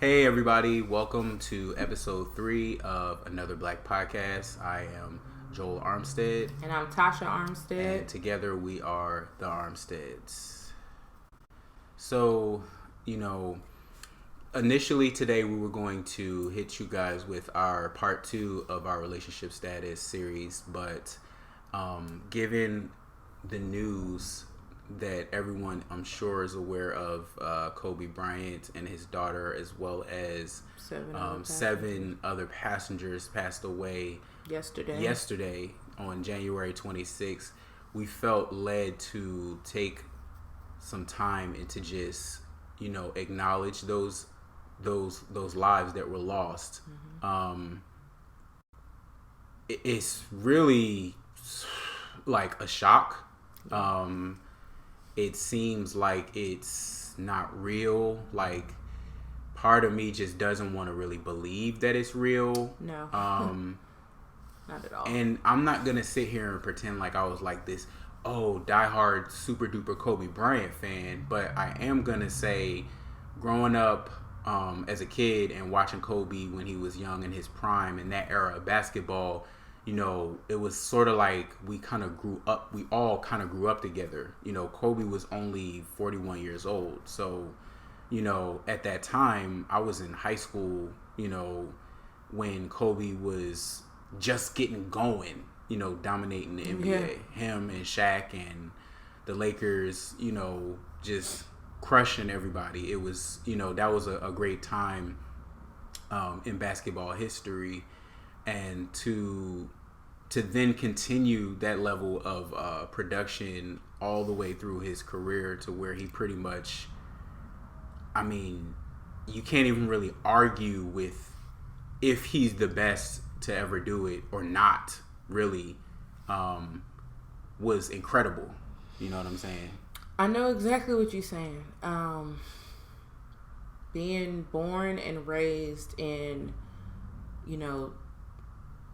Hey everybody, welcome to episode 3 of Another Black Podcast. I am Joel Armstead, And I'm Tasha Armstead. and together we are the Armsteads. So, you know, initially today we were going to hit you guys with our part 2 of our relationship status series, but given the news that everyone I'm sure is aware of, Kobe Bryant and his daughter, as well as seven other passengers passed away yesterday on January 26th, we felt led to take some time and to just, acknowledge those lives that were lost. It's really like a shock. It seems like it's not real. Like, part of me just doesn't want to really believe that it's real. No. Not at all. And I'm not going to sit here and pretend like I was like this, diehard, super duper Kobe Bryant fan. But I am going to say, growing up as a kid and watching Kobe when he was young in his prime in that era of basketball, it was sort of like we all kind of grew up together. Kobe was only 41 years old. So, at that time, I was in high school, when Kobe was just getting going, dominating the NBA. Yeah. Him and Shaq and the Lakers, just crushing everybody. It was, that was a great time in basketball history. And to then continue that level of production all the way through his career to where he pretty much, you can't even really argue with if he's the best to ever do it or not, really, was incredible. You know what I'm saying? I know exactly what you're saying. Being born and raised in,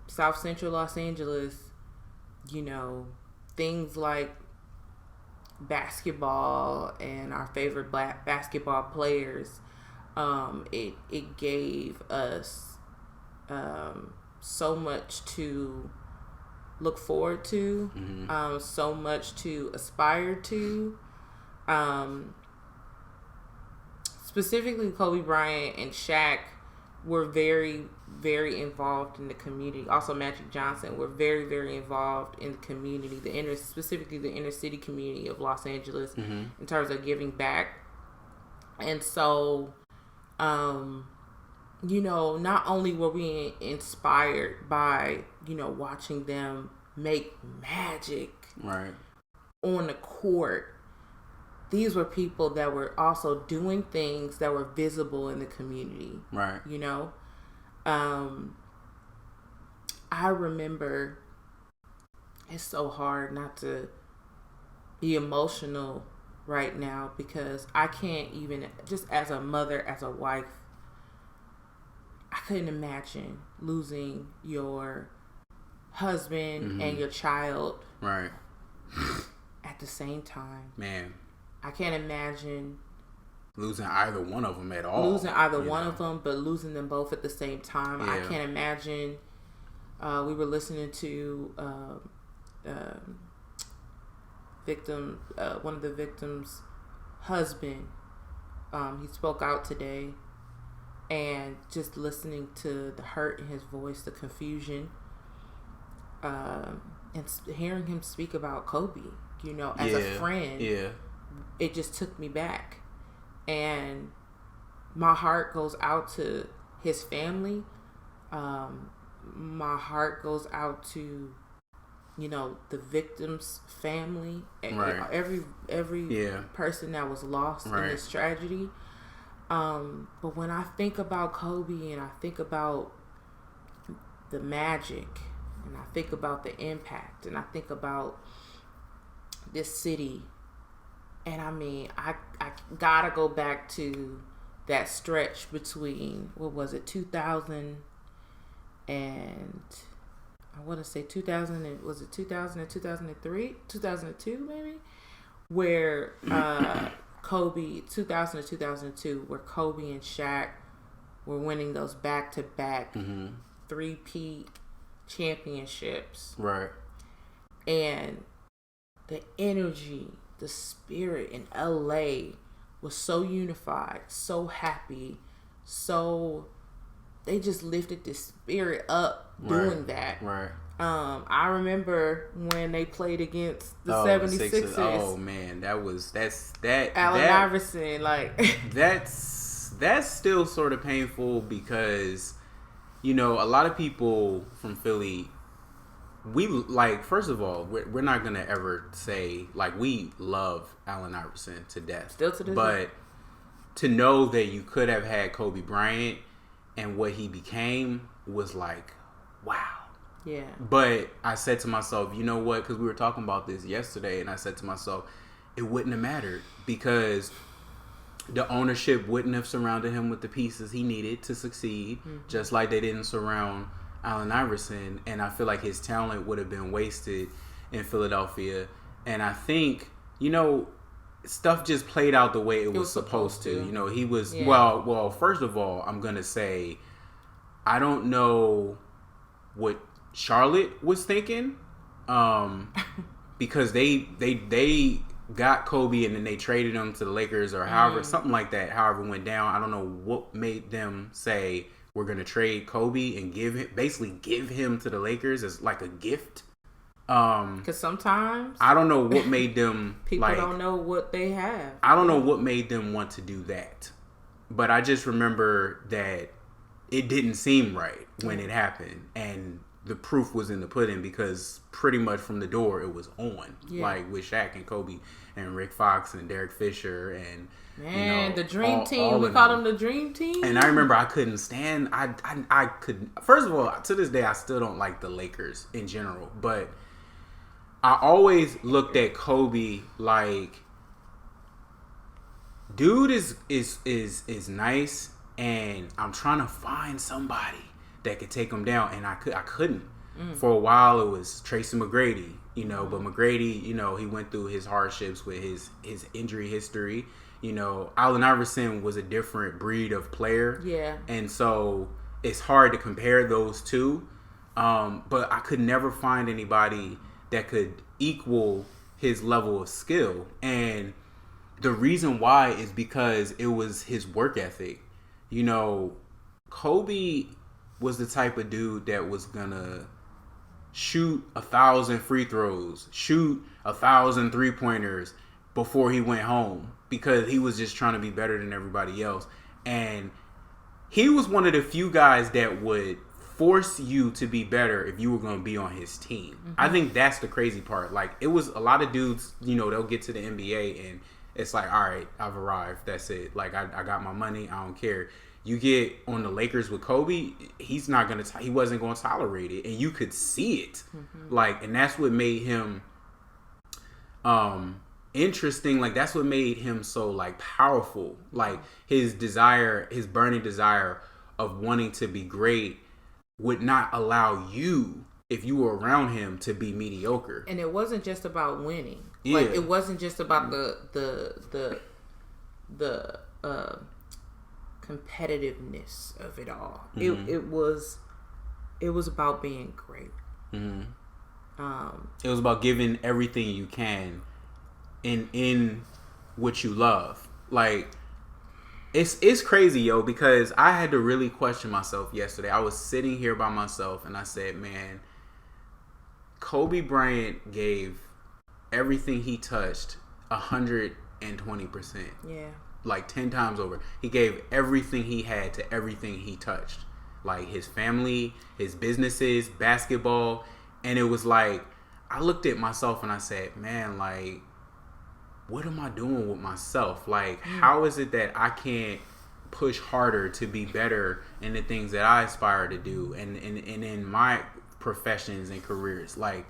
South Central Los Angeles, things like basketball and our favorite black basketball players, it gave us so much to look forward to, so much to aspire to. Specifically, Kobe Bryant and Shaq were very, very involved in the community. Also, Magic Johnson were very, very involved in the community, specifically the inner city community of Los Angeles, in terms of giving back. And so, not only were we inspired by, watching them make magic on the court, these were people that were also doing things that were visible in the community. Right. I remember, it's so hard not to be emotional right now because I can't even, just as a mother, as a wife, I couldn't imagine losing your husband and your child at the same time. Man. I can't imagine losing either one of them at all. Of them, but losing them both at the same time. Yeah. I can't imagine. We were listening to one of the victims' husband. He spoke out today, and just listening to the hurt in his voice, the confusion, and hearing him speak about Kobe, as a friend. Yeah. It just took me back, and my heart goes out to his family. My heart goes out to, the victim's family. Every person that was lost in this tragedy. But when I think about Kobe and I think about the magic and I think about the impact and I think about this city. And I gotta go back to that stretch between, 2000 and, I want to say 2000, and was it 2000 and 2003? 2002 maybe? Where Kobe, 2000 to 2002, where Kobe and Shaq were winning those back-to-back three-peat championships. Right. And the energy, the spirit in LA was so unified, so happy, so they just lifted the spirit up doing that. Right. I remember when they played against the 76ers. Oh man, that's Allen Iverson, like that's still sort of painful because, you know, a lot of people from Philly, we like, first of all, we're not gonna ever say, like, we love Allen Iverson to death, still to this but day. To know that you could have had Kobe Bryant and what he became was like, wow. Yeah. But I said to myself, you know what? Because we were talking about this yesterday, and I said to myself, it wouldn't have mattered because the ownership wouldn't have surrounded him with the pieces he needed to succeed, just like they didn't surround Allen Iverson. And I feel like his talent would have been wasted in Philadelphia. And I think, you know, stuff just played out the way it was supposed to. You know, he was, well, first of all, I'm going to say, I don't know what Charlotte was thinking, because they got Kobe and then they traded him to the Lakers or however, something like that, however went down. I don't know what made them say, we're going to trade Kobe and give him to the Lakers as like a gift. Because sometimes I don't know what made them people don't know what they have. I don't know what made them want to do that, but I just remember that it didn't seem right when it happened, and the proof was in the pudding because pretty much from the door it was on, like with Shaq and Kobe and Rick Fox and Derek Fisher and the Dream Team. We called them the Dream Team. And I remember I couldn't stand. I could. First of all, to this day, I still don't like the Lakers in general, but I always looked at Kobe like, dude is nice, and I'm trying to find somebody that could take him down, and I couldn't. For a while, it was Tracy McGrady, but McGrady, he went through his hardships with his injury history. Allen Iverson was a different breed of player. Yeah. And so it's hard to compare those two. But I could never find anybody that could equal his level of skill. And the reason why is because it was his work ethic. Kobe was the type of dude that was gonna shoot 1,000 free throws, shoot 1,000 3-pointers before he went home because he was just trying to be better than everybody else. And he was one of the few guys that would force you to be better if you were going to be on his team. I think that's the crazy part. Like, it was a lot of dudes, they'll get to the NBA and it's like, all right, I've arrived. That's it. Like, I got my money. I don't care. You get on the Lakers with Kobe, he wasn't going to tolerate it. And you could see it. Like, and that's what made him interesting. Like, that's what made him so, like, powerful. Like, his burning desire of wanting to be great would not allow you, if you were around him, to be mediocre. And it wasn't just about winning. Yeah. Like, it wasn't just about the competitiveness of it all. It was about being great. It was about giving everything you can in what you love. Like, it's crazy, yo, because I had to really question myself yesterday. I was sitting here by myself and I said, man, Kobe Bryant gave everything he touched 120%. Yeah. Like 10 times over. He gave everything he had to everything he touched. Like his family, his businesses, basketball. And it was like, I looked at myself and I said, man, like, what am I doing with myself? Like, how is it that I can't push harder to be better in the things that I aspire to do and in my professions and careers? Like,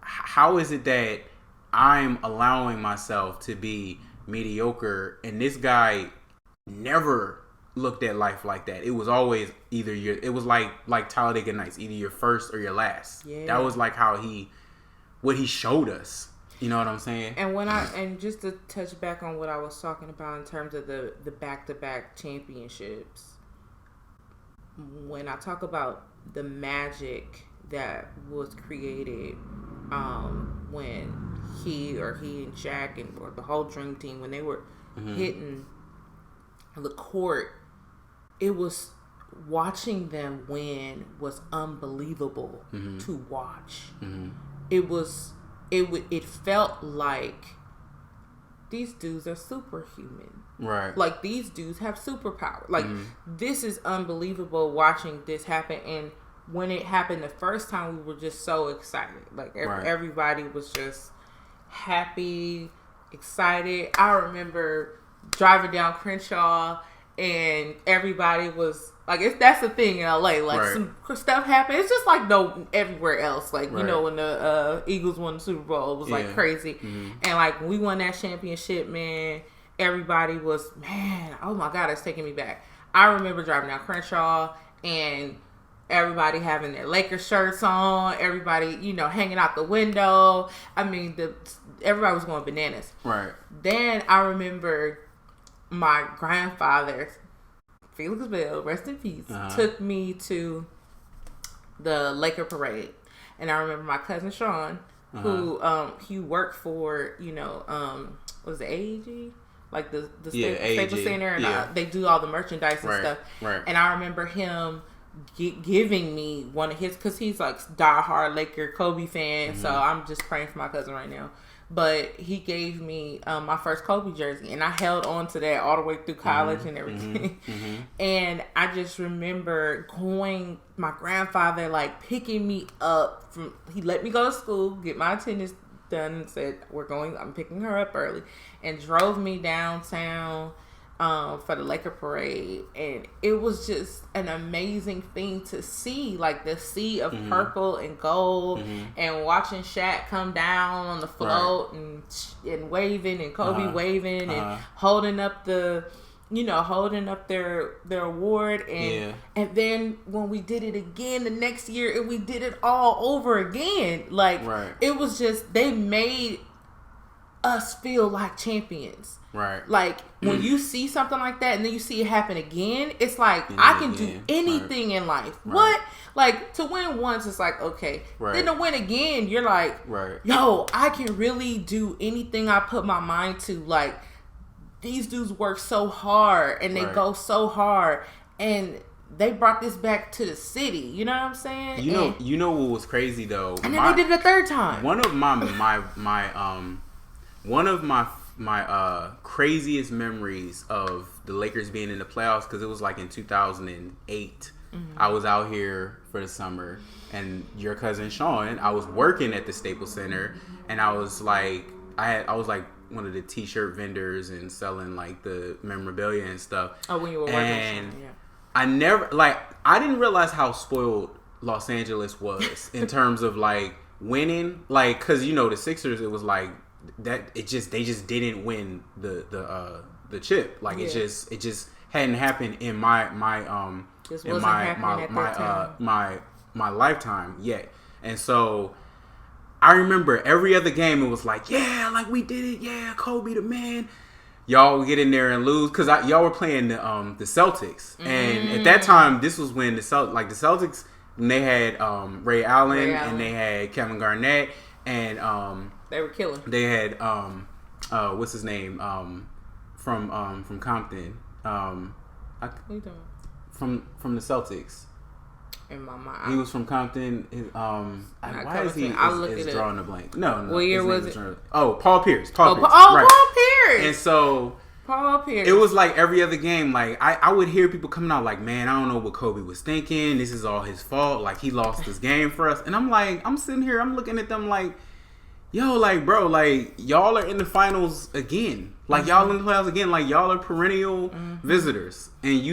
how is it that I'm allowing myself to be mediocre, and this guy never looked at life like that? It was always either it was like Talladega Nights, either your first or your last. Yeah. That was like what he showed us. You know what I'm saying? And just to touch back on what I was talking about in terms of the back-to-back championships, when I talk about the magic that was created when he and Shaq or the whole Dream Team, when they were hitting the court, it was watching them win was unbelievable to watch. It felt like these dudes are superhuman. Right. Like, these dudes have superpower. Like, this is unbelievable watching this happen. And when it happened the first time, we were just so excited. Like, everybody was just happy, excited. I remember driving down Crenshaw and everybody was like, that's the thing in LA. Like, some stuff happened. It's just like everywhere else. Like, you know, when the Eagles won the Super Bowl, it was like crazy. And like, when we won that championship, man, everybody was, man, oh my God, it's taking me back. I remember driving down Crenshaw and everybody having their Lakers shirts on, everybody, you know, hanging out the window. I mean, everybody was going bananas. Right. Then I remember my grandfather, Felix Bell, rest in peace, took me to the Laker parade. And I remember my cousin Sean, who he worked for, you know, was it AEG? Like the Staples Center, and they do all the merchandise and stuff. Right. And I remember him giving me one of his, because he's like diehard Laker Kobe fan. So I'm just praying for my cousin right now. But he gave me my first Kobe jersey, and I held on to that all the way through college and everything. And I just remember my grandfather like picking me up he let me go to school, get my attendance done, and said, I'm picking her up early, and drove me downtown for the Laker parade. And it was just an amazing thing to see, like the sea of purple and gold, and watching Shaq come down on the float and waving, and Kobe waving and holding up their award. And then when we did it again the next year, and we did it all over again, like it was just, they made us feel like champions. Right. Like, when you see something like that and then you see it happen again, it's like, I can do anything in life. What? Like, to win once, it's like, okay. Then to win again, you're like, yo, I can really do anything I put my mind to. Like, these dudes work so hard and they go so hard, and they brought this back to the city. You know what I'm saying? You know what was crazy though? And then they did it a third time. One of my craziest memories of the Lakers being in the playoffs, because it was like in 2008. I was out here for the summer, and your cousin Sean, I was working at the Staples Center, and I was like one of the t-shirt vendors and selling like the memorabilia and stuff. Oh, when you were working, and I didn't realize how spoiled Los Angeles was in terms of like winning, like, because you know the Sixers, it was like that, they just didn't win the chip, like it just hadn't happened in my lifetime yet. And so I remember every other game, it was like, yeah, like we did it, yeah, Kobe the man. Y'all would get in there and lose, because y'all were playing the Celtics, and at that time, this was when the Celtics, when they had Ray Allen and they had Kevin Garnett, and they were killing. They had what's his name from Compton, what are you talking about? From the Celtics. In my mind, he was from Compton. Why is he drawing a blank? No. What year was it? Paul Pierce. Paul Pierce. And so Paul Pierce. It was like every other game. Like I would hear people coming out like, man, I don't know what Kobe was thinking. This is all his fault. Like, he lost this game for us. And I'm like, I'm sitting here, I'm looking at them like, yo, like, bro, like, y'all are in the finals again. Like, y'all in the playoffs again. Like, y'all are perennial visitors. And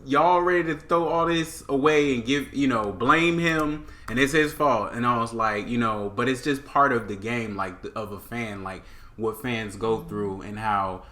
y'all ready to throw all this away and give, blame him. And it's his fault. And I was like, but it's just part of the game, like, of a fan. Like, what fans go through and how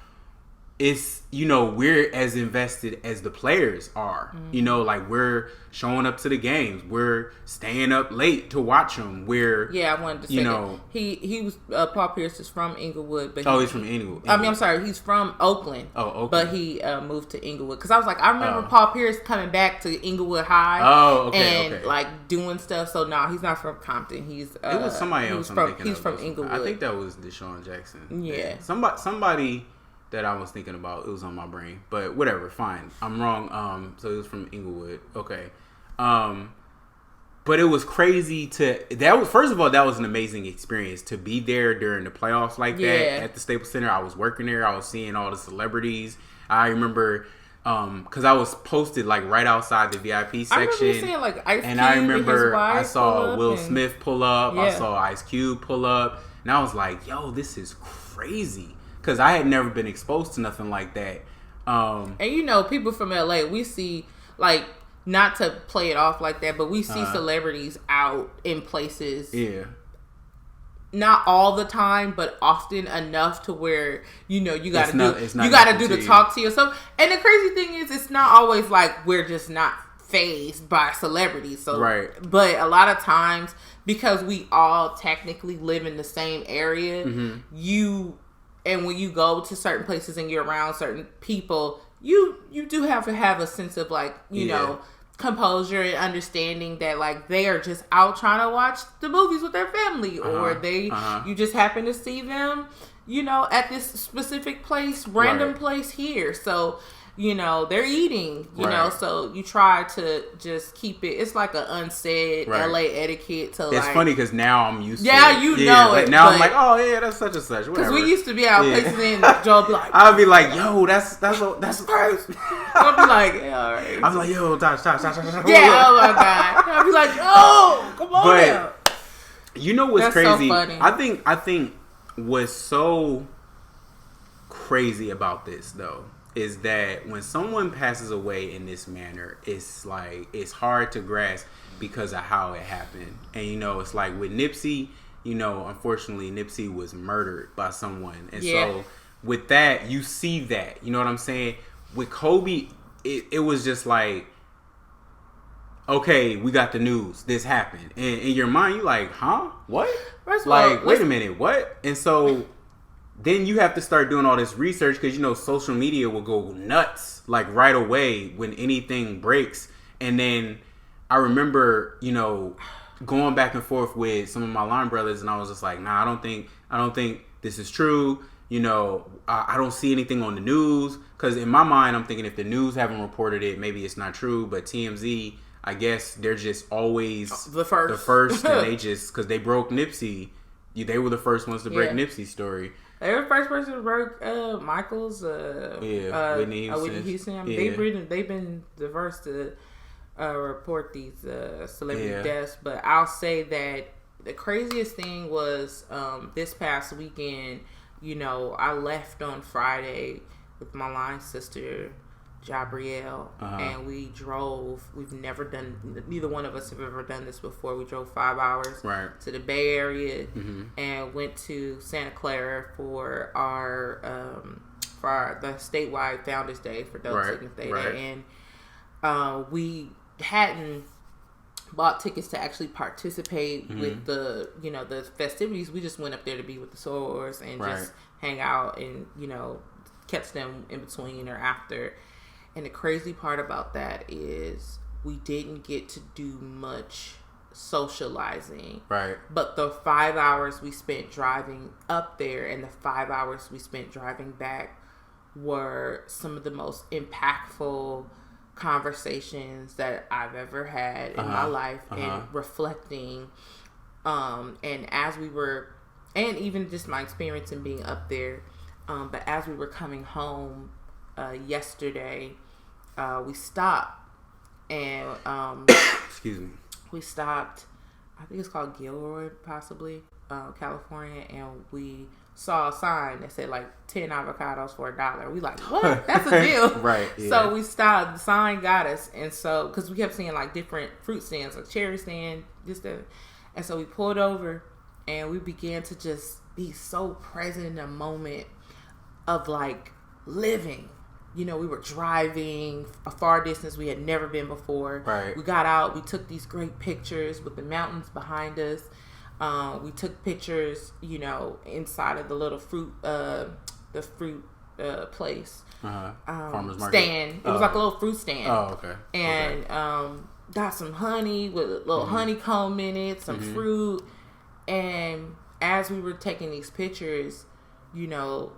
it's, you know, we're as invested as the players are. Mm-hmm. You know, like we're showing up to the games. We're staying up late to watch them. I wanted to say, you know, that. He was Paul Pierce is from Inglewood, but he's from Inglewood. I mean, I'm sorry, he's from Oakland. Oh, okay. But he moved to Inglewood because I was like, I remember Paul Pierce coming back to Inglewood High. Oh, okay, and like doing stuff. So no, he's not from Compton. He's it was somebody else. He's from Inglewood. I think that was Deshaun Jackson. Yeah, somebody that I was thinking about. It was on my brain, but whatever. Fine, I'm wrong. So it was from Inglewood. Okay. But it was crazy first of all, that was an amazing experience to be there during the playoffs like that at the Staples Center. I was working there. I was seeing all the celebrities. I remember, cause I was posted like right outside the VIP section. I remember seeing like Ice Cube and I remember I saw Will and... Smith pull up. I saw Ice Cube pull up, and I was like, "Yo, this is crazy." Cause I had never been exposed to nothing like that. And you know, people from LA, we see like. Not to play it off like that, but we see celebrities out in places. Yeah. Not all the time, but often enough to where, you know, you gotta do the talk to yourself. And the crazy thing is, it's not always like we're just not fazed by celebrities. So, right. But a lot of times, because we all technically live in the same area, and when you go to certain places and you're around certain people, you do have to have a sense of like, you know, composure and understanding that like they are just out trying to watch the movies with their family or you just happen to see them, you know, at this specific place, random place here. So, you know, they're eating, you know, so you try to just keep it. It's like an unsaid LA etiquette. To it's funny because now I'm used to it. Yeah, you know like it. Now I'm like, oh yeah, that's such and such. Because we used to be out places and Joe be like, I'll be like, yo, that's crazy. I'll be like, yeah, all right. I'm like, yo, stop. Yeah, oh my God. I'll be like, oh, come on now. You know what's crazy? So funny. I think what's so crazy about this though is that when someone passes away in this manner, it's like it's hard to grasp because of how it happened. And you know, it's like with Nipsey, you know, unfortunately Nipsey was murdered by someone. And so with that, you see that. You know what I'm saying? With Kobe, it was just like, okay, we got the news. This happened. And in your mind, you like, huh? What? First of like, all, wait a minute, what? And so then you have to start doing all this research because, you know, social media will go nuts like right away when anything breaks. And then I remember, you know, going back and forth with some of my line brothers, and I was just like, nah, I don't think this is true. You know, I don't see anything on the news because in my mind, I'm thinking if the news haven't reported it, maybe it's not true. But TMZ, I guess they're just always the first, and they just because they broke Nipsey, they were the first ones to break Nipsey's story. They were the first person to break Michael's, Whitney Houston. I mean, they've been the first to report these celebrity deaths. But I'll say that the craziest thing was this past weekend. You know, I left on Friday with my line sister, Jabrielle, and we drove. We've never done, neither one of us have ever done this before. We drove 5 hours to the Bay Area and went to Santa Clara for the statewide Founders Day for Dope Sickness Day. And we hadn't bought tickets to actually participate with the festivities. We just went up there to be with the sorors and just hang out and, you know, catch them in between or after. And the crazy part about that is we didn't get to do much socializing. Right. But the 5 hours we spent driving up there and the 5 hours we spent driving back were some of the most impactful conversations that I've ever had in my life, and reflecting and as we were, and even just my experience in being up there, but as we were coming home yesterday, we stopped and excuse me, we stopped, I think it's called Gilroy, possibly California, and we saw a sign that said like 10 avocados for $1. We like, what? That's a deal. Right. Yeah. So we stopped. The sign got us, and so because we kept seeing like different fruit stands, like cherry stand, and so we pulled over and we began to just be so present in a moment of like living. You know, we were driving a far distance we had never been before. Right. We got out. We took these great pictures with the mountains behind us. We took pictures, you know, inside of the little fruit place. Farmer's market stand. It was like a little fruit stand. Oh, okay. And got some honey with a little honeycomb in it, some fruit. And as we were taking these pictures, you know,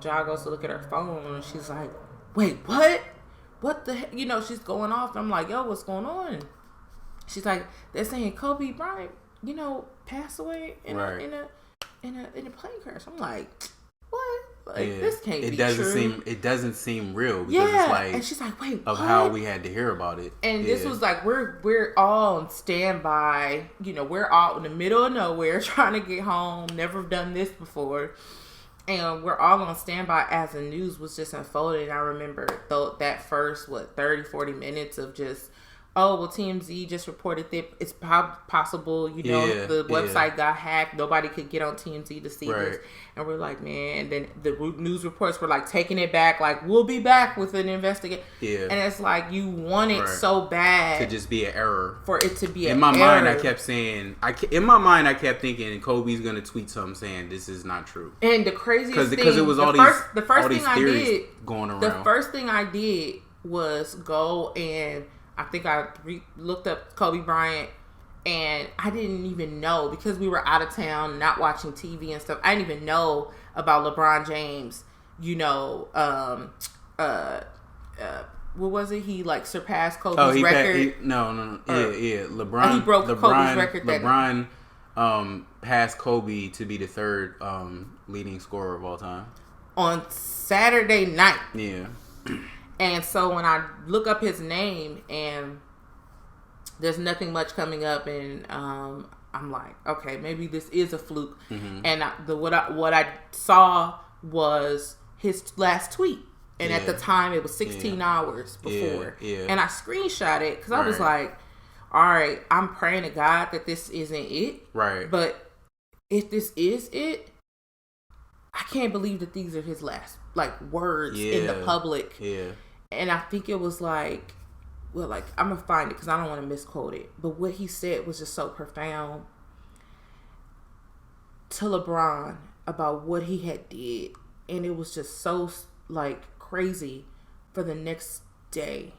Ja goes to look at her phone and she's like, "Wait, what? What the heck?" You know, she's going off. I'm like, "Yo, what's going on?" She's like, "They're saying Kobe Bryant, you know, passed away in a plane crash." I'm like, "What? Like, this can't be true." It doesn't seem real because it's like, and she's like, "Wait, of what?" how we had to hear about it. And this was like we're all on standby. You know, we're all in the middle of nowhere trying to get home. Never done this before. And we're all on standby as the news was just unfolding. I remember that first, 30, 40 minutes of just, oh, well, TMZ just reported that it's possible, you know, the website got hacked. Nobody could get on TMZ to see this. And we're like, man. And then the news reports were like taking it back, like, we'll be back with an investigation. Yeah. And it's like, you want it so bad. To just be an error. For it to be an error. In my mind, I kept saying, I kept thinking Kobe's going to tweet something saying this is not true. And the craziest thing. Because it was the first thing I did going around. The first thing I did was go and I think I looked up Kobe Bryant, and I didn't even know because we were out of town, not watching TV and stuff. I didn't even know about LeBron James. You know, what was it? He like surpassed Kobe's record. LeBron. He broke Kobe's record. LeBron passed Kobe to be the third leading scorer of all time on Saturday night. Yeah. And so when I look up his name and there's nothing much coming up, and I'm like, okay, maybe this is a fluke. Mm-hmm. And what I saw was his last tweet, and at the time it was 16 hours before. And I screenshot it because I was like, all right, I'm praying to God that this isn't it. Right. But if this is it, I can't believe that these are his last words in the public. Yeah. And I think it was like, well, I'm going to find it because I don't want to misquote it. But what he said was just so profound to LeBron about what he had did. And it was just so, crazy for the next day,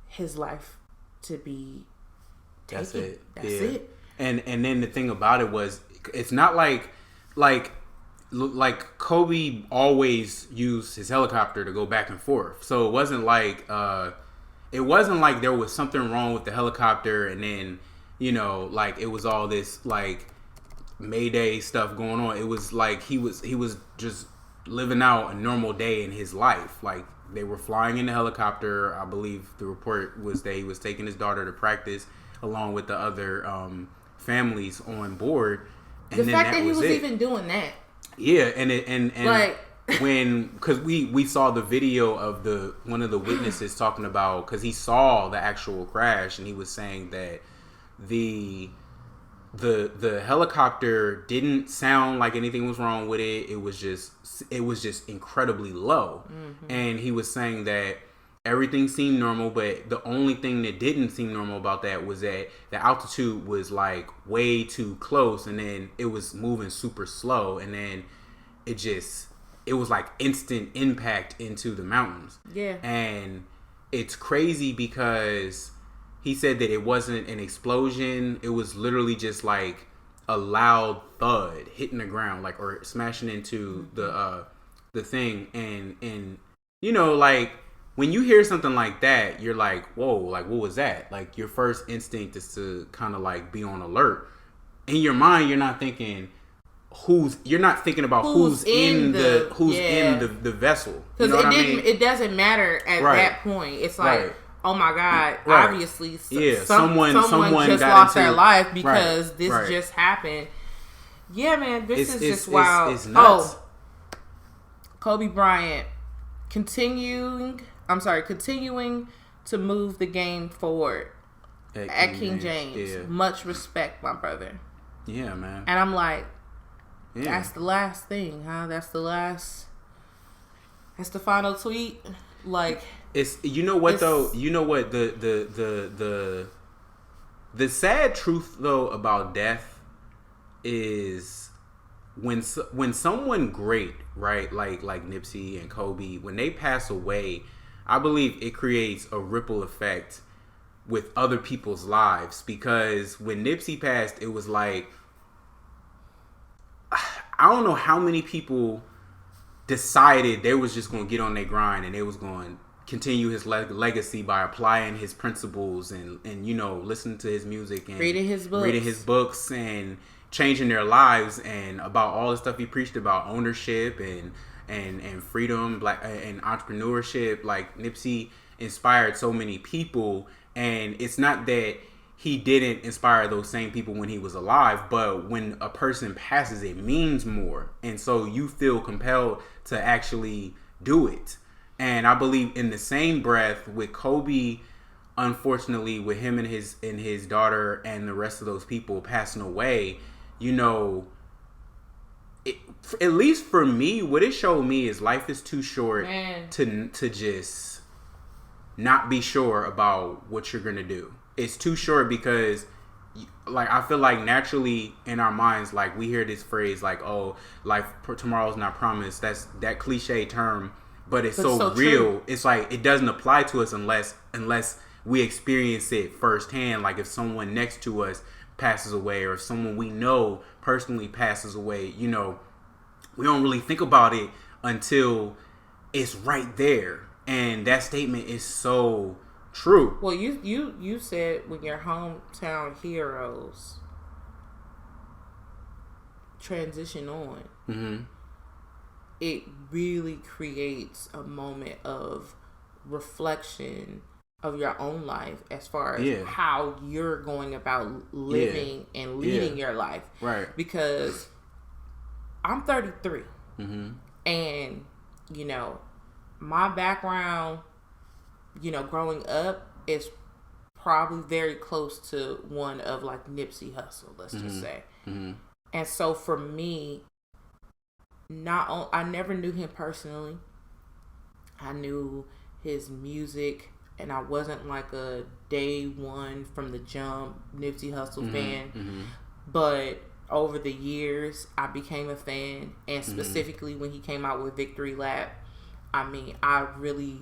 his life to be taken. That's it. That's it. And then the thing about it was, it's not like Kobe always used his helicopter to go back and forth. So it wasn't like there was something wrong with the helicopter and then, you know, it was all this Mayday stuff going on. It was like he was just living out a normal day in his life. Like, they were flying in the helicopter. I believe the report was that he was taking his daughter to practice along with the other families on board. And the fact that he was even doing that. Yeah, and because we saw the video of one of the witnesses talking about, because he saw the actual crash, and he was saying that the helicopter didn't sound like anything was wrong with it. It was just incredibly low. Mm-hmm. And he was saying that everything seemed normal, but the only thing that didn't seem normal about that was that the altitude was way too close, and then it was moving super slow, and then it was instant impact into the mountains. Yeah. And it's crazy because he said that it wasn't an explosion. It was literally just a loud thud hitting the ground, or smashing into the thing. And you know, when you hear something like that, you're like, whoa, what was that? Your first instinct is to kind of be on alert. In your mind, you're not thinking who's in the vessel. Because you know it doesn't matter at that point. It's oh my God, obviously someone just lost their life because this just happened. Yeah, man, this is just wild. It's nuts. Kobe Bryant continuing to move the game forward at King James. Yeah. Much respect, my brother. Yeah, man. And I'm like, that's the last thing, huh? That's the last. That's the final tweet. Like, it's, you know what though? You know what the sad truth though about death is when someone great, right, like Nipsey and Kobe, when they pass away, I believe it creates a ripple effect with other people's lives. Because when Nipsey passed, it was like, I don't know how many people decided they was just going to get on their grind and they was going to continue his legacy by applying his principles and you know, listening to his music and reading his books and changing their lives, and about all the stuff he preached about ownership and freedom, black and entrepreneurship. Like, Nipsey inspired so many people, and it's not that he didn't inspire those same people when he was alive, but when a person passes, it means more, and so you feel compelled to actually do it. And I believe in the same breath with Kobe, unfortunately, with him and his daughter and the rest of those people passing away, you know, at least for me, what it showed me is life is too short to just not be sure about what you're gonna do. It's too short because, like, I feel like naturally in our minds, like, we hear this phrase like, "Oh, life tomorrow's not promised." That's that cliche term, but it's so real. True. It's like it doesn't apply to us unless we experience it firsthand. Like, if someone next to us passes away, or if someone we know personally passes away, you know, we don't really think about it until it's right there. And that statement is so true. Well, you said when your hometown heroes transition on, mm-hmm. it really creates a moment of reflection of your own life as far as how you're going about living and leading your life. Right. Because I'm 33. Mm-hmm. And, you know, my background, you know, growing up is probably very close to one of, like, Nipsey Hussle, let's just say. Mm-hmm. And so for me, I never knew him personally. I knew his music, and I wasn't like a day one from the jump Nipsey Hussle fan. Mm-hmm. But over the years, I became a fan, and specifically when he came out with Victory Lap, I mean, I really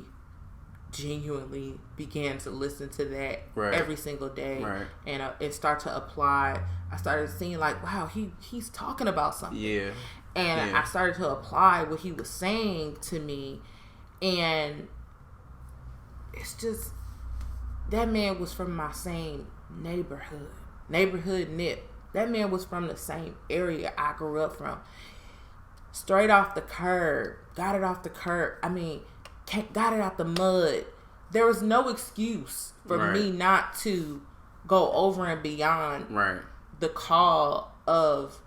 genuinely began to listen to that every single day, and start to apply. I started seeing, like, wow, he's talking about something, and I started to apply what he was saying to me, and it's just, that man was from my same neighborhood Nip. That man was from the same area I grew up from. Straight off the curb, got it off the curb. I mean, got it out the mud. There was no excuse for me not to go over and beyond the call of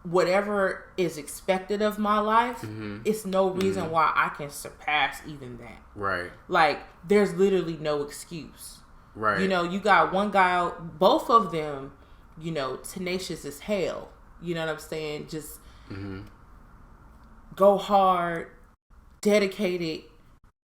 whatever is expected of my life. Mm-hmm. It's no reason why I can surpass even that. Right. Like, there's literally no excuse. Right. You know, you got one guy, both of them, you know, tenacious as hell. You know what I'm saying? Just go hard, dedicated,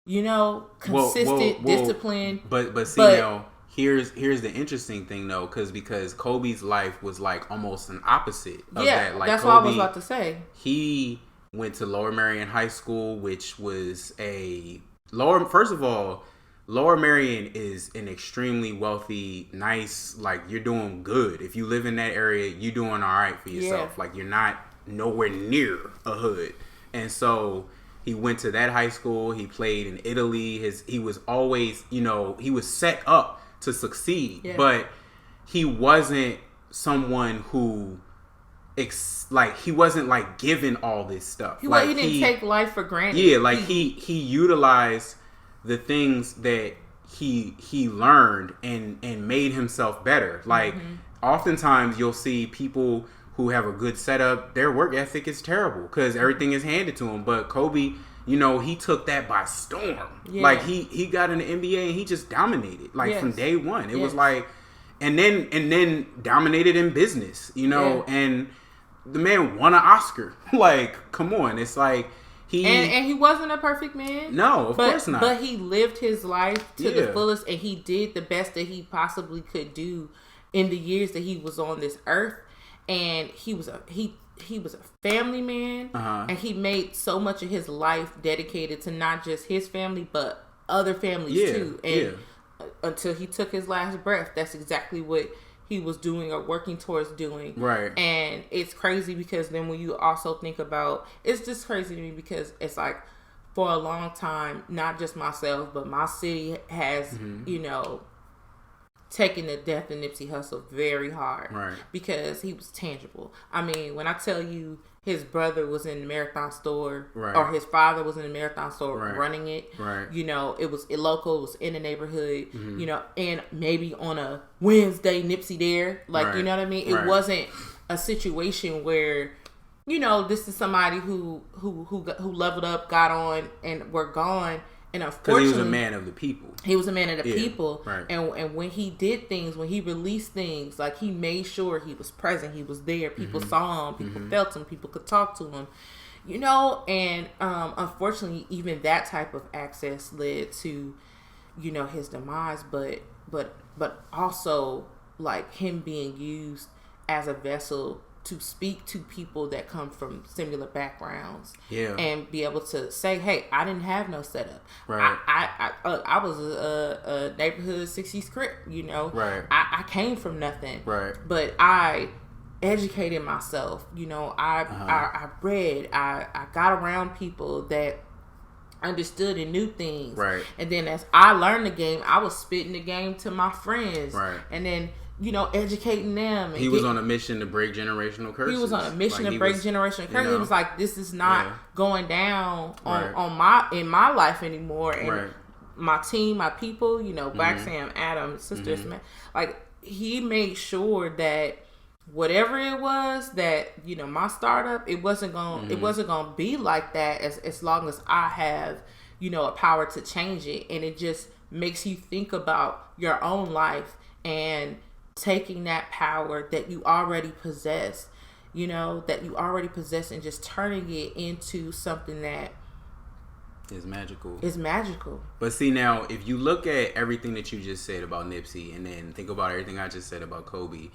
you know, consistent, disciplined. But see, now, here's the interesting thing though, because Kobe's life was like almost an opposite of that. Like, that's Kobe, what I was about to say. He went to Lower Merion High School, which was first of all, Lower Merion is an extremely wealthy, nice, like, you're doing good. If you live in that area, you're doing all right for yourself. Yeah. Like, you're not nowhere near a hood. And so he went to that high school. He played in Italy. He was always, you know, he was set up to succeed. Yeah. But he wasn't someone who, he wasn't, like, given all this stuff. He didn't take life for granted. Yeah, like, he utilized the things that he learned and made himself better. Like, oftentimes you'll see people who have a good setup, their work ethic is terrible because everything is handed to them. But Kobe, you know, he took that by storm. Yeah. Like, he got in the NBA and he just dominated, like, from day one. It was like, and then dominated in business, you know, and the man won an Oscar. Like, come on. It's like, And he wasn't a perfect man. No, of course not. But he lived his life to the fullest, and he did the best that he possibly could do in the years that he was on this earth. And he was a family man, and he made so much of his life dedicated to not just his family but other families too. And until he took his last breath, that's exactly what he was doing or working towards doing. Right. And it's crazy because then when you also think about, it's just crazy to me because it's like, for a long time, not just myself, but my city has, taken the death of Nipsey Hussle very hard. Right. Because he was tangible. I mean, when I tell you his brother was in the Marathon store, or his father was in the Marathon store running it, it was local, it was in the neighborhood, and maybe on a Wednesday, Nipsey there. Like, you know what I mean? It wasn't a situation where, this is somebody who leveled up, got on, and were gone. And unfortunately, because he was a man of the people. He was a man of the people. Right. And when he did things, when he released things, like, he made sure he was present. He was there. People saw him. People felt him. People could talk to him. And unfortunately, even that type of access led to, his demise. But also, like, him being used as a vessel to speak to people that come from similar backgrounds, and be able to say, "Hey, I didn't have no setup. Right. I was a neighborhood 60s crip. Right. I came from nothing. Right. But I educated myself. I read. I got around people that understood and knew things. Right. And then as I learned the game, I was spitting the game to my friends. Right. And then, educating them. And he was on a mission to break generational curses. He was on a mission to break generational curses. He was like, this is not going down in my life anymore. And my team, my people, Black Sam, Adam, Sister Smith, like, he made sure that whatever it was that, my startup, it wasn't gonna be like that as long as I have, a power to change it. And it just makes you think about your own life and taking that power that you already possess, and just turning it into something that is magical. But see, now, if you look at everything that you just said about Nipsey and then think about everything I just said about Kobe,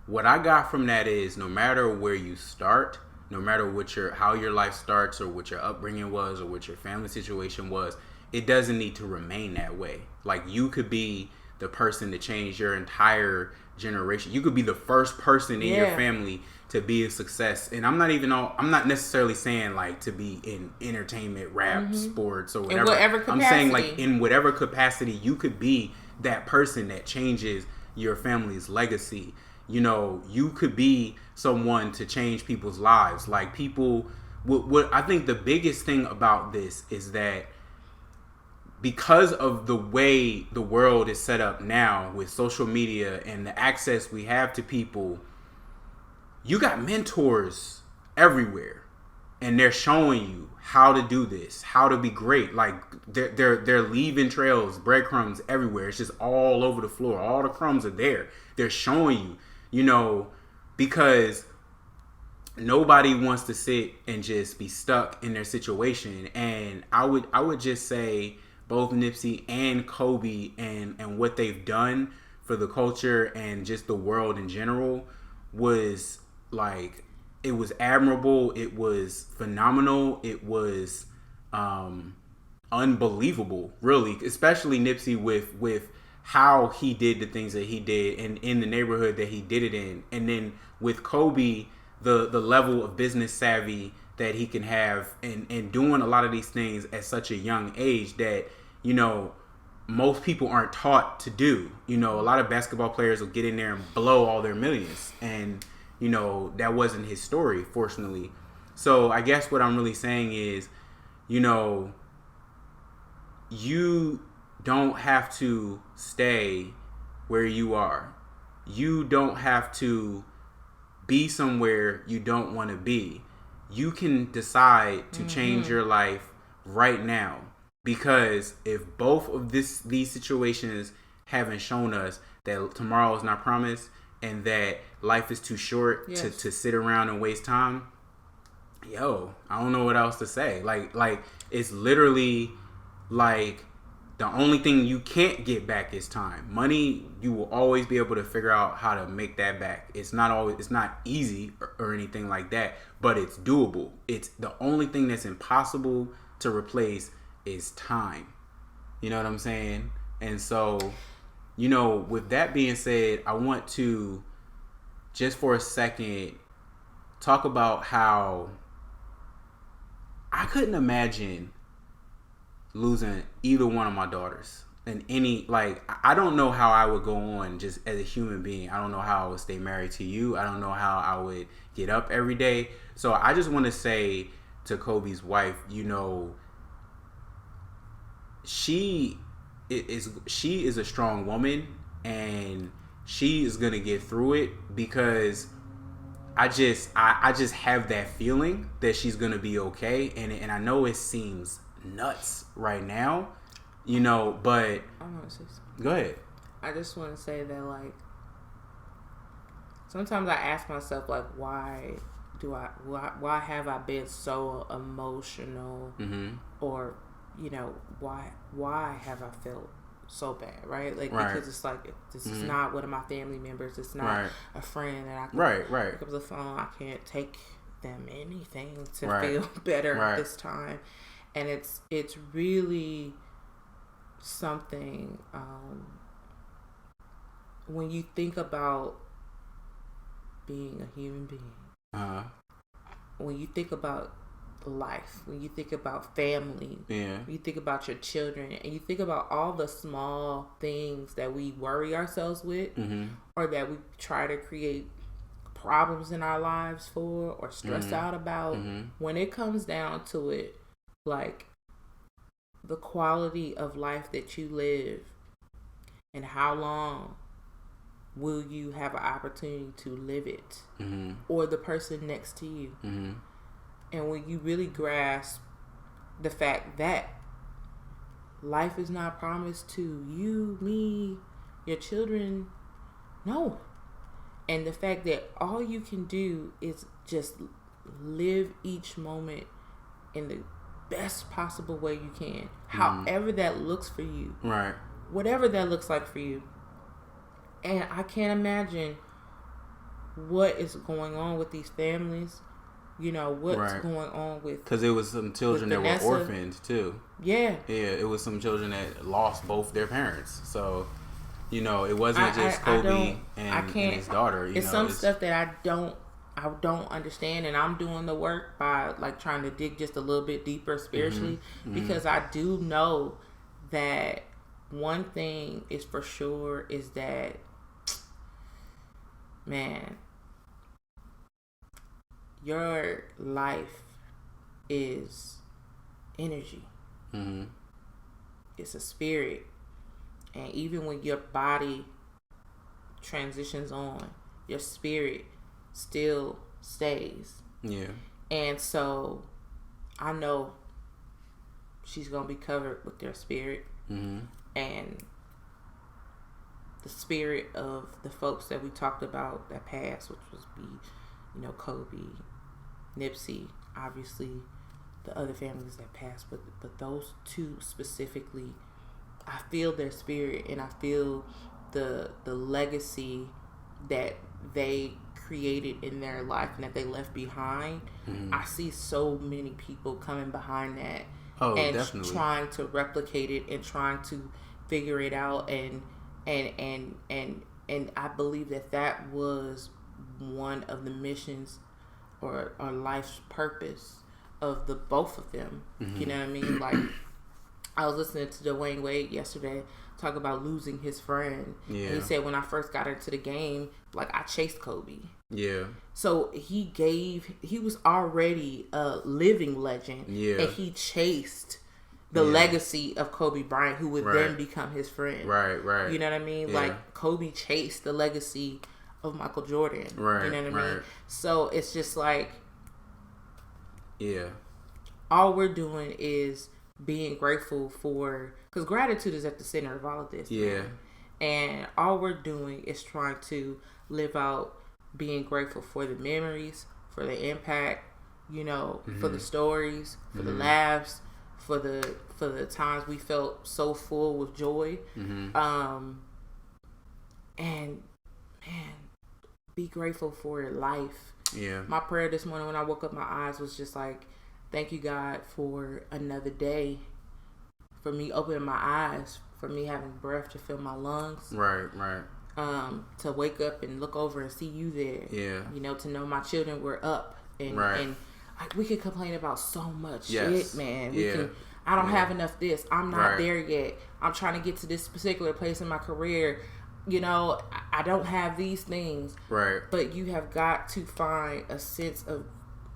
what I got from that is no matter where you start, no matter how your life starts or what your upbringing was or what your family situation was, it doesn't need to remain that way. Like, you could be the person to change your entire generation. You could be the first person in your family to be a success. And I'm not necessarily saying like to be in entertainment, rap, sports, or whatever. In whatever capacity. I'm saying like in whatever capacity you could be that person that changes your family's legacy. You could be someone to change people's lives. Like, people, what I think the biggest thing about this is that because of the way the world is set up now with social media and the access we have to people, you got mentors everywhere, and they're showing you how to do this, how to be great. Like, they're leaving trails, breadcrumbs everywhere. It's just all over the floor. All the crumbs are there. They're showing you, because nobody wants to sit and just be stuck in their situation. And I would just say, both Nipsey and Kobe and what they've done for the culture and just the world in general was like, it was admirable. It was phenomenal. It was unbelievable, really, especially Nipsey with how he did the things that he did and in the neighborhood that he did it in. And then with Kobe, the level of business savvy that he can have and doing a lot of these things at such a young age that, most people aren't taught to do. A lot of basketball players will get in there and blow all their millions. And, that wasn't his story, fortunately. So I guess what I'm really saying is, you don't have to stay where you are. You don't have to be somewhere you don't want to be. You can decide to change your life right now. Because if both of these situations haven't shown us that tomorrow is not promised and that life is too short to sit around and waste time, yo, I don't know what else to say. Like it's literally like the only thing you can't get back is time. Money, you will always be able to figure out how to make that back. It's not easy or anything like that, but it's doable. It's the only thing that's impossible to replace is time. You know what I'm saying? And so, with that being said, I want to just for a second talk about how I couldn't imagine losing either one of my daughters. And I don't know how I would go on just as a human being. I don't know how I would stay married to you. I don't know how I would get up every day. So I just want to say to Kobe's wife, she is a strong woman, and she is gonna get through it, because I just have that feeling that she's gonna be okay. And I know it seems nuts right now, but I want to say something. Go ahead. I just want to say that, like, sometimes I ask myself, like, why have I been so emotional, mm-hmm. or why have I felt so bad, right? Like, right. Because it's like, this mm-hmm. is not one of my family members. It's not right. a friend that I can pick up the phone. I can't take them anything to feel better this time. And it's really something, when you think about being a human being, when you think about life, when you think about family, when you think about your children, and you think about all the small things that we worry ourselves with, mm-hmm. or that we try to create problems in our lives for, or stress mm-hmm. out about, mm-hmm. when it comes down to it, like, the quality of life that you live, and how long will you have an opportunity to live it, mm-hmm. or the person next to you. Mm-hmm. And when you really grasp the fact that life is not promised to you, me, your children, no. And the fact that all you can do is just live each moment in the best possible way you can, however that looks for you, right? Whatever that looks like for you. And I can't imagine what is going on with these families. What's going on with, because it was some children that were orphaned too. Yeah, it was some children that lost both their parents. So it wasn't just Kobe and his daughter. It's stuff that I don't understand, and I'm doing the work by, like, trying to dig just a little bit deeper spiritually, mm-hmm. because I do know that one thing is for sure is that, man, your life is energy. Mm-hmm. It's a spirit, and even when your body transitions on, your spirit still stays. Yeah. And so I know she's gonna be covered with their spirit, mm-hmm. and the spirit of the folks that we talked about that passed, which was Kobe, Nipsey, obviously the other families that passed, but those two specifically, I feel their spirit, and I feel the legacy that they created in their life and that they left behind. Mm-hmm. I see so many people coming behind that, and definitely trying to replicate it and trying to figure it out, and I believe that was one of the missions or life's purpose of the both of them. Mm-hmm. You know what I mean? Like, I was listening to Dwayne Wade yesterday talk about losing his friend. Yeah. And he said, when I first got into the game, like, I chased Kobe. Yeah. So he was already a living legend. Yeah. And he chased the legacy of Kobe Bryant, who would then become his friend. Right. You know what I mean? Yeah. Like, Kobe chased the legacy of Michael Jordan. Right. You know what I mean? So it's just like, yeah, all we're doing is being grateful for, because gratitude is at the center of all of this. Yeah. Man. And all we're doing is trying to live out being grateful for the memories, for the impact, you know, for the stories, for the laughs, for the times we felt so full with joy. And man, be grateful for life. Yeah. My prayer this morning when I woke up, my eyes was just like, thank you, God, for another day, for me opening my eyes, for me having breath to fill my lungs. Right. To wake up and look over and see you there. Yeah. You know, to know my children were up. And like, we could complain about so much shit, man. I don't have enough this. I'm not there yet. I'm trying to get to this particular place in my career. You know, I don't have these things. Right. But you have got to find a sense of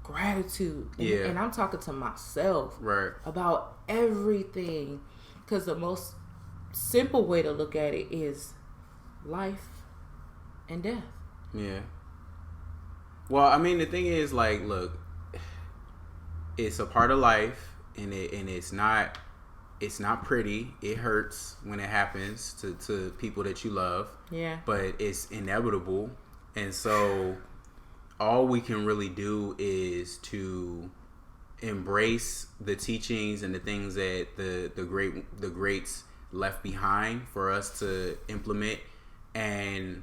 gratitude. And I'm talking to myself about everything. Because the most simple way to look at it is life and death. Yeah. Well, I mean, the thing is, like, look, it's a part of life, and it's not pretty. It hurts when it happens to people that you love. Yeah. But it's inevitable, and so all we can really do is to embrace the teachings and the things that the greats left behind for us to implement and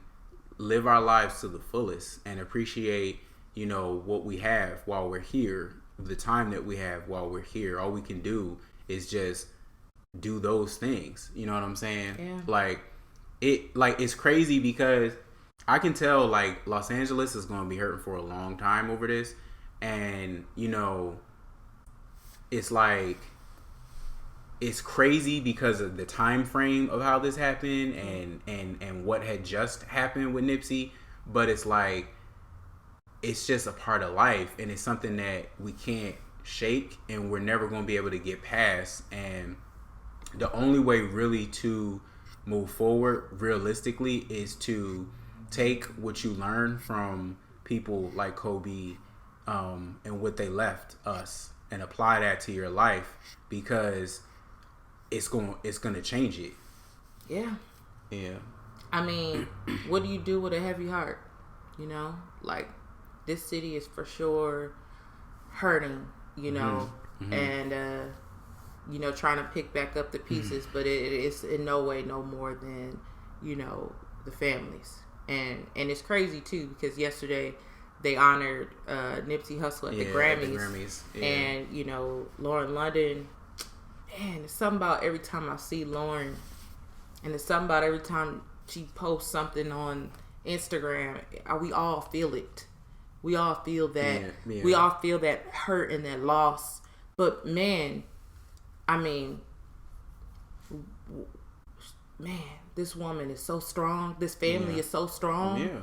live our lives to the fullest and appreciate, you know, what we have while we're here, the time that we have while we're here. All we can do is just do those things. You know what I'm saying? Yeah. It's crazy because I can tell, like, Los Angeles is going to be hurting for a long time over this. And, you know, it's like, it's crazy because of the time frame of how this happened and what had just happened with Nipsey. But it's like, it's just a part of life, and it's something that we can't shake, and we're never going to be able to get past. And the only way really to move forward realistically is to take what you learn from people like Kobe and what they left us and apply that to your life, because it's going to change it. Yeah. Yeah. I mean, what do you do with a heavy heart? You know, like, this city is for sure hurting, you know, and you know, trying to pick back up the pieces, but it is in no way no more than, you know, the families. And it's crazy too, because yesterday they honored Nipsey Hussle at the Grammys. Yeah. And, you know, Lauren London. Man, it's something about every time I see Lauren, and it's something about every time she posts something on Instagram, we all feel it. We all feel that. Yeah. We all feel that hurt and that loss. But man, I mean, this woman is so strong. This family is so strong. Yeah.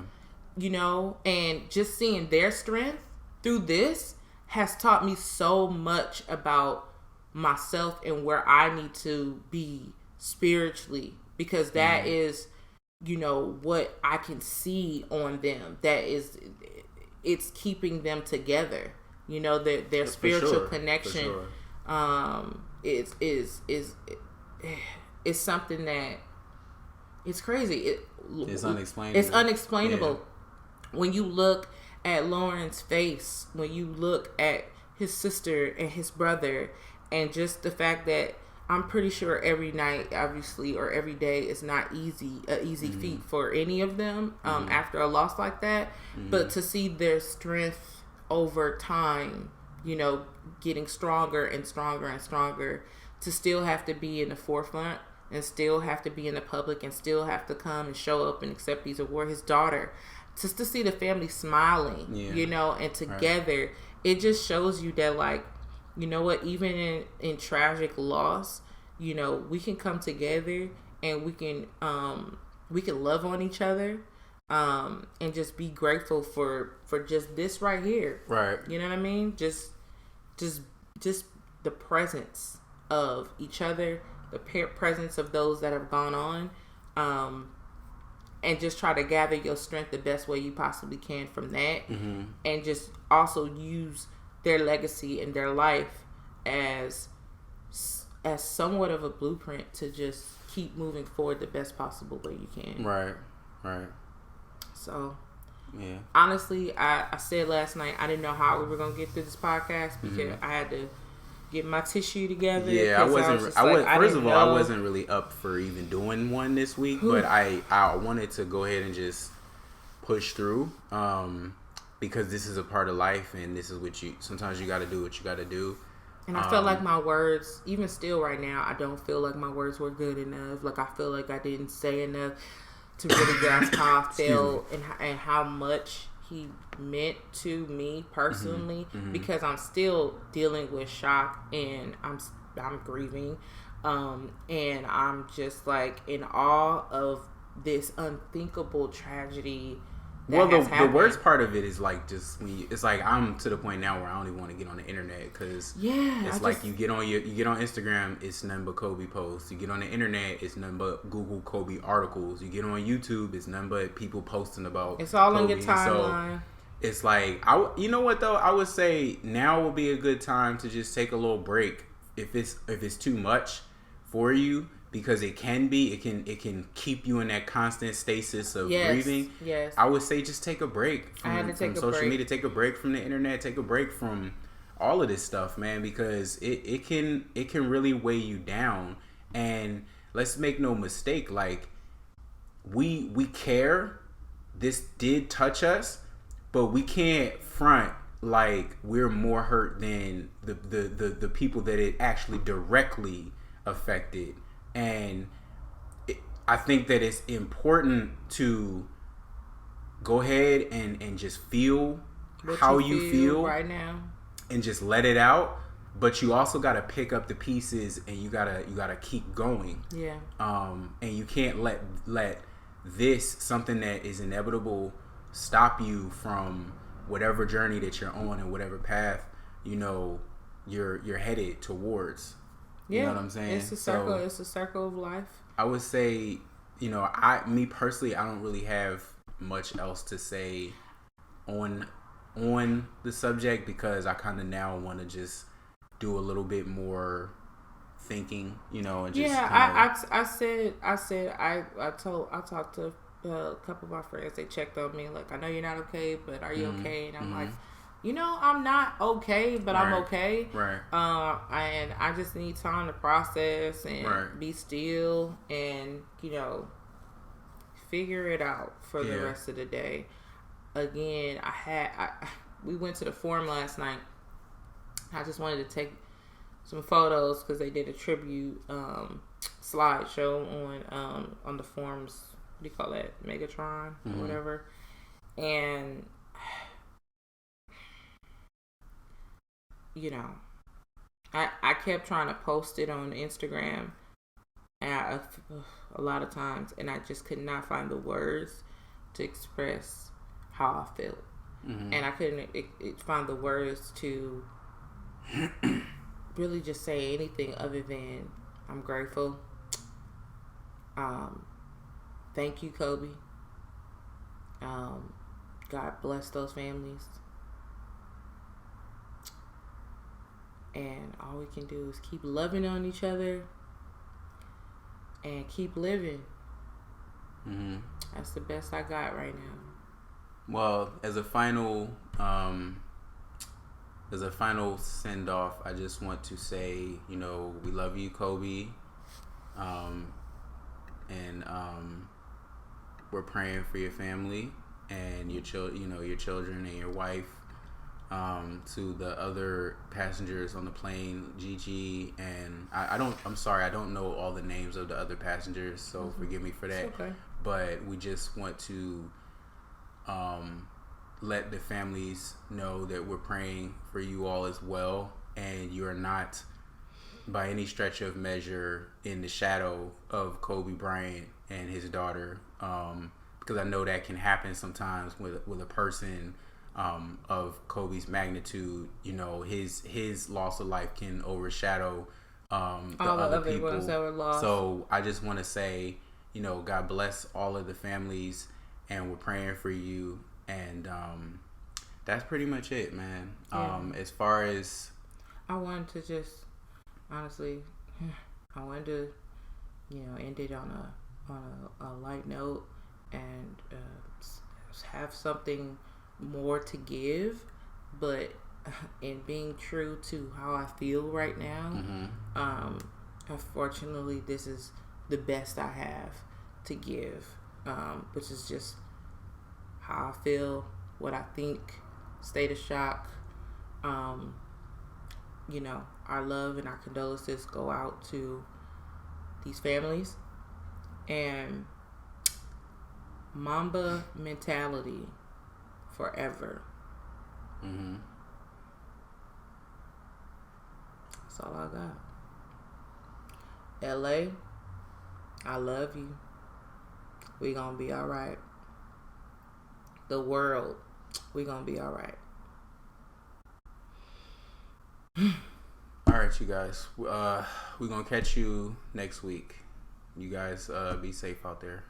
You know, and just seeing their strength through this has taught me so much about myself and where I need to be spiritually, because that is, you know, what I can see on them. That is, it's keeping them together. You know, their spiritual connection is something that, it's crazy. It's unexplainable. It's unexplainable. Yeah. When you look at Lauren's face, when you look at his sister and his brother, and just the fact that I'm pretty sure every night, obviously, or every day is not easy feat for any of them after a loss like that. But to see their strength over time, you know, getting stronger and stronger and stronger, to still have to be in the forefront and still have to be in the public and still have to come and show up and accept these awards. His daughter, just to see the family smiling, you know, and together, it just shows you that, like, you know what, even in tragic loss, you know, we can come together and we can love on each other, and just be grateful for just this right here. Right. You know what I mean? Just the presence of each other, the presence of those that have gone on, and just try to gather your strength the best way you possibly can from that, and just also use their legacy and their life as somewhat of a blueprint to just keep moving forward the best possible way you can. Right. So, Yeah. Honestly, I said last night I didn't know how we were gonna get through this podcast because I had to get my tissue together. Yeah, I wasn't. First of all, I wasn't really up for even doing one this week, but I wanted to go ahead and just push through because this is a part of life, and this is what sometimes you got to do what you got to do. And I felt like my words, even still right now, I don't feel like my words were good enough. Like I feel like I didn't say enough to really grasp how I felt and how much he meant to me personally, because I'm still dealing with shock and I'm grieving, and I'm just like in awe of this unthinkable tragedy. Well, the worst part of it is like just it's like I'm to the point now where I don't even want to get on the internet because it's like you get on Instagram, it's nothing but Kobe posts. You get on the internet, it's nothing but Google Kobe articles. You get on YouTube, it's nothing but people posting about. It's all Kobe. on your timeline. So it's like you know what though? I would say now would be a good time to just take a little break if it's too much for you. Because it can keep you in that constant stasis of grieving. Yes. I would say just take a break from social media, take a break from the internet, take a break from all of this stuff, man, because it can really weigh you down. And let's make no mistake, like we care. This did touch us, but we can't front like we're more hurt than the people that it actually directly affected. And I think that it's important to go ahead and just feel how you feel right now, and just let it out. But you also got to pick up the pieces, and you gotta keep going. Yeah. And you can't let this, something that is inevitable, stop you from whatever journey that you're on and whatever path you're headed towards. Yeah, you know what I'm saying? It's a circle. It's a circle of life. I would say, me personally, I don't really have much else to say on the subject because I kind of now want to just do a little bit more thinking, and just I talked to a couple of my friends. They checked on me like, I know you're not okay, but are you okay? And I'm like, I'm not okay, but I'm okay. Right. And I just need time to process and be still and, figure it out for the rest of the day. Again, we went to the forum last night. I just wanted to take some photos because they did a tribute slideshow on the forum's, what do you call that, Megatron or whatever. And I kept trying to post it on Instagram and a lot of times, and I just could not find the words to express how I felt. And I couldn't find the words to really just say anything other than I'm grateful. Thank you, Kobe. God bless those families. And all we can do is keep loving on each other and keep living. That's the best I got right now. Well, as a final send off, I just want to say, we love you, Kobe. And we're praying for your family and your children and your wife. To the other passengers on the plane, Gigi, and I'm sorry, I don't know all the names of the other passengers, so forgive me for that. It's okay. But we just want to let the families know that we're praying for you all as well, and you are not by any stretch of measure in the shadow of Kobe Bryant and his daughter, because I know that can happen sometimes with a person of Kobe's magnitude. His loss of life can overshadow all the other people ones that were lost. So I just want to say, God bless all of the families, and we're praying for you. And that's pretty much it, man. As far as I wanted to just honestly, I wanted to end it on a light note and have something more to give, but in being true to how I feel right now, unfortunately, this is the best I have to give, which is just how I feel, what I think, state of shock. You know, our love and our condolences go out to these families, and Mamba mentality forever. That's all I got. LA, I love you. We gonna be all right. The world, we gonna be all right. All right, you guys. We're gonna catch you next week. You guys be safe out there.